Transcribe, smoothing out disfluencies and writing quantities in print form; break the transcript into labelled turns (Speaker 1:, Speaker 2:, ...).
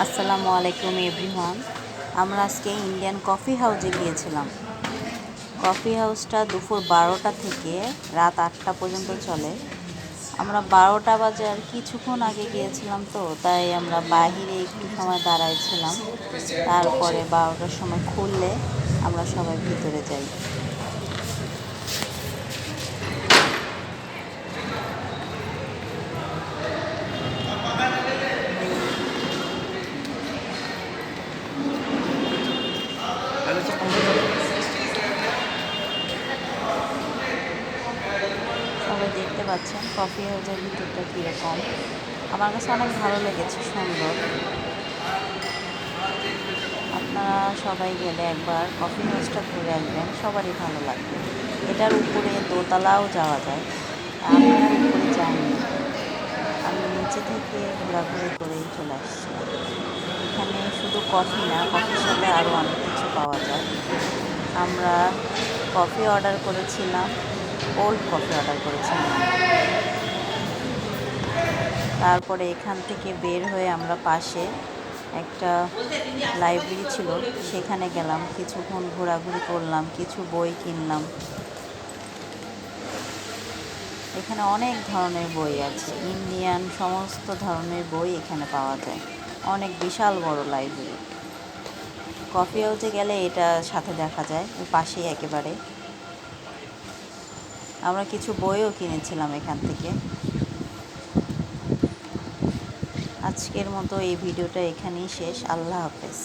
Speaker 1: আসসালামু আলাইকুম এভরিওয়ান। আমরা আজকে ইন্ডিয়ান কফি হাউসে গিয়েছিলাম। কফি হাউসটা দুপুর 12টা থেকে রাত 8টা পর্যন্ত চলে। আমরা 12টা বাজে আর কিছুক্ষণ আগে গিয়েছিলাম, তো তাই আমরা বাহিরে একটু সময় দাঁড়াইছিলাম। তারপরে 12টার সময় খুললে আমরা সবাই ভিতরে যাই। সবাই দেখতে পাচ্ছেন কফি হাউসের ভিতরটা কীরকম। আমার কাছে অনেক ভালো লেগেছে, সুন্দর। আপনারা সবাই গেলে একবার কফি হাউসটা ঘুরে আসবেন, সবারই ভালো লাগবে। এটার উপরে দোতলাও যাওয়া যায়। আমি আর উপরে যাইনি, আমি নিচে থেকে ঘোরাঘুরি করেই চলে আসছিলাম। এখানে শুধু কফি না, কফির সাথে আরও অনেক কিছু পাওয়া যায়। আমরা কফি অর্ডার করেছিলাম, কোল্ড কফি অর্ডার করেছিলাম। তারপরে এখান থেকে বের হয়ে আমরা পাশে একটা লাইব্রেরি ছিল, সেখানে গেলাম, কিছুক্ষণ ঘোরাঘুরি করলাম, কিছু বই কিনলাম। এখানে অনেক ধরনের বই আছে, ইন্ডিয়ান সমস্ত ধরনের বই এখানে পাওয়া যায়। অনেক বিশাল বড় লাইব্রেরি। কফি হাউসে গেলে এটা সাথে দেখা যায়, ওই পাশেই একেবারে। আমরা কিছু বইও কিনেছিলাম এখান থেকে। আজকের মতো এই ভিডিওটা এখানেই শেষ। আল্লাহ হাফেজ।